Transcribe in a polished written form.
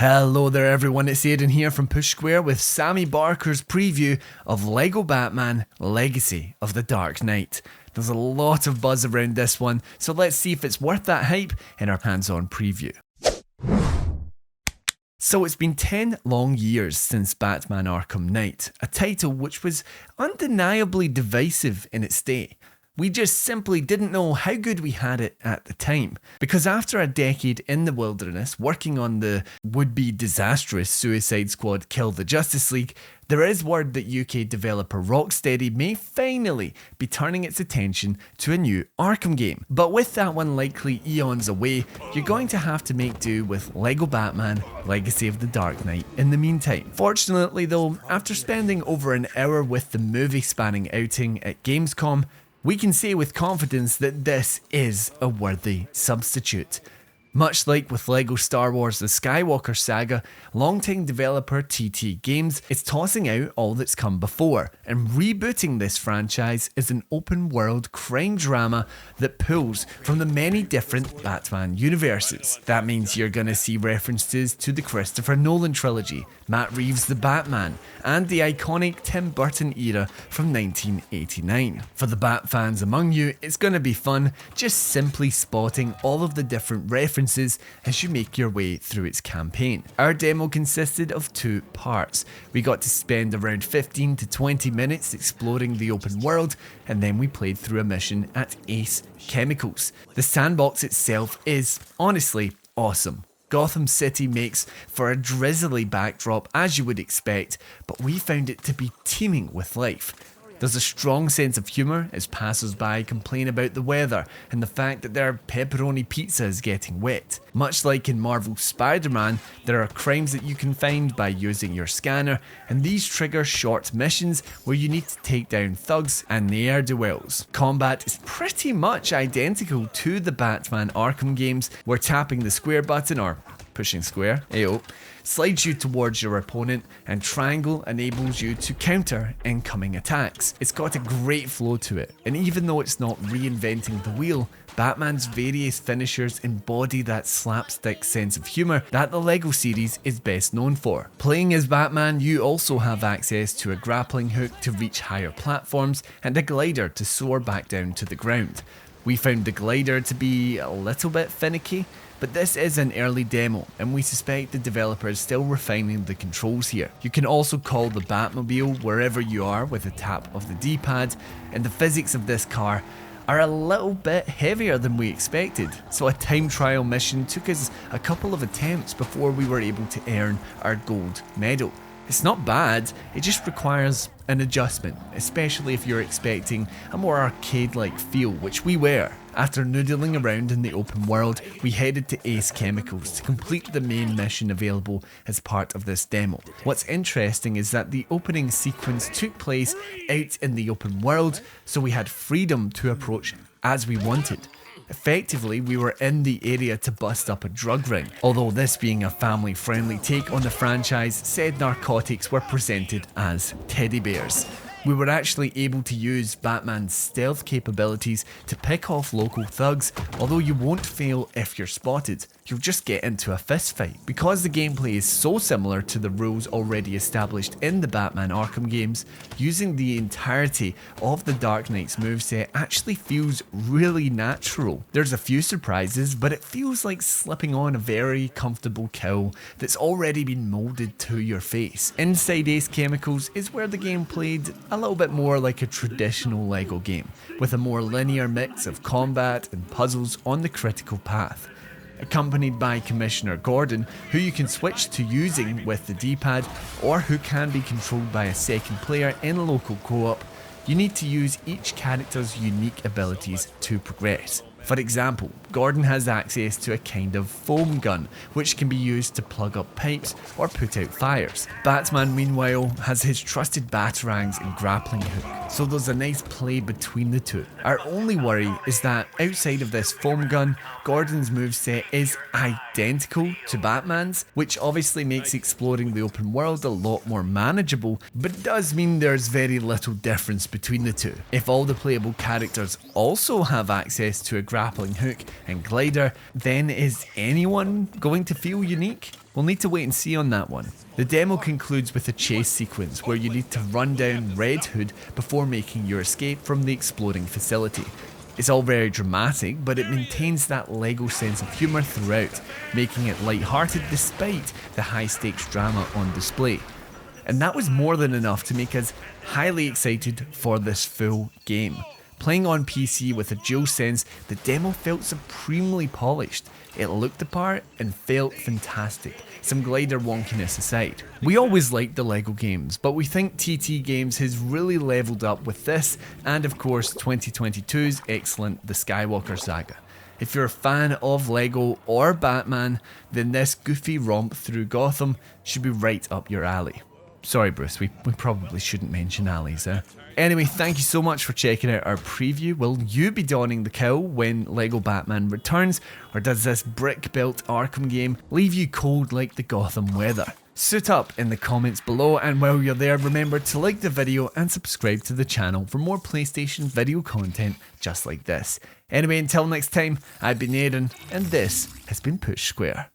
Hello there everyone, it's Aidan here from Push Square with Sammy Barker's preview of LEGO Batman Legacy of the Dark Knight. There's a lot of buzz around this one, so let's see if it's worth that hype in our hands-on preview. So it's been 10 long years since Batman Arkham Knight, a title which was undeniably divisive in its day. We just simply didn't know how good we had it at the time. Because after a decade in the wilderness working on the would-be disastrous Suicide Squad Kill the Justice League, there is word that UK developer Rocksteady may finally be turning its attention to a new Arkham game. But with that one likely eons away, you're going to have to make do with LEGO Batman Legacy of the Dark Knight in the meantime. Fortunately though, after spending over an hour with the movie-spanning outing at Gamescom, we can say with confidence that this is a worthy substitute. Much like with LEGO Star Wars The Skywalker Saga, longtime developer TT Games is tossing out all that's come before, and rebooting this franchise is an open world crime drama that pulls from the many different Batman universes. That means you're gonna see references to the Christopher Nolan trilogy, Matt Reeves' The Batman, and the iconic Tim Burton era from 1989. For the Bat fans among you, it's gonna be fun just simply spotting all of the different references as you make your way through its campaign. Our demo consisted of two parts. We got to spend around 15 to 20 minutes exploring the open world, and then we played through a mission at Ace Chemicals. The sandbox itself is honestly awesome. Gotham City makes for a drizzly backdrop as you would expect, but we found it to be teeming with life. There's a strong sense of humour as passers-by complain about the weather and the fact that their pepperoni pizza is getting wet. Much like in Marvel's Spider-Man, there are crimes that you can find by using your scanner, and these trigger short missions where you need to take down thugs and ne'er-do-wells. Combat is pretty much identical to the Batman Arkham games, where tapping the square button, or pushing square, slides you towards your opponent, and triangle enables you to counter incoming attacks. It's got a great flow to it, and even though it's not reinventing the wheel, Batman's various finishers embody that slapstick sense of humour that the LEGO series is best known for. Playing as Batman, you also have access to a grappling hook to reach higher platforms and a glider to soar back down to the ground. We found the glider to be a little bit finicky, but this is an early demo and we suspect the developer is still refining the controls here. You can also call the Batmobile wherever you are with a tap of the D-pad, and the physics of this car are a little bit heavier than we expected, so a time trial mission took us a couple of attempts before we were able to earn our gold medal. It's not bad, it just requires an adjustment, especially if you're expecting a more arcade-like feel, which we were. After noodling around in the open world, we headed to Ace Chemicals to complete the main mission available as part of this demo. What's interesting is that the opening sequence took place out in the open world, so we had freedom to approach as we wanted. Effectively, we were in the area to bust up a drug ring, although this being a family-friendly take on the franchise, said narcotics were presented as teddy bears. We were actually able to use Batman's stealth capabilities to pick off local thugs, although you won't fail if you're spotted. You'll just get into a fist fight. Because the gameplay is so similar to the rules already established in the Batman Arkham games, using the entirety of the Dark Knight's moveset actually feels really natural. There's a few surprises, but it feels like slipping on a very comfortable kill that's already been moulded to your face. Inside Ace Chemicals is where the game played a little bit more like a traditional LEGO game, with a more linear mix of combat and puzzles on the critical path. Accompanied by Commissioner Gordon, who you can switch to using with the D-pad, or who can be controlled by a second player in local co-op, you need to use each character's unique abilities to progress. For example, Gordon has access to a kind of foam gun, which can be used to plug up pipes or put out fires. Batman, meanwhile, has his trusted batarangs and grappling hook, so there's a nice play between the two. Our only worry is that outside of this foam gun, Gordon's moveset is identical to Batman's, which obviously makes exploring the open world a lot more manageable, but does mean there's very little difference between the two. If all the playable characters also have access to a grappling hook and glider, then is anyone going to feel unique? We'll need to wait and see on that one. The demo concludes with a chase sequence where you need to run down Red Hood before making your escape from the exploding facility. It's all very dramatic, but it maintains that LEGO sense of humour throughout, making it light-hearted despite the high-stakes drama on display. And that was more than enough to make us highly excited for this full game. Playing on PC with a DualSense, the demo felt supremely polished. It looked the part and felt fantastic, some glider wonkiness aside. We always liked the LEGO games, but we think TT Games has really leveled up with this, and of course 2022's excellent The Skywalker Saga. If you're a fan of LEGO or Batman, then this goofy romp through Gotham should be right up your alley. Sorry Bruce, we probably shouldn't mention alleys, eh? Anyway, thank you so much for checking out our preview. Will you be donning the cowl when LEGO Batman returns, or does this brick-built Arkham game leave you cold like the Gotham weather? Suit up in the comments below, and while you're there, remember to like the video and subscribe to the channel for more PlayStation video content just like this. Anyway, until next time, I've been Aaron, and this has been Push Square.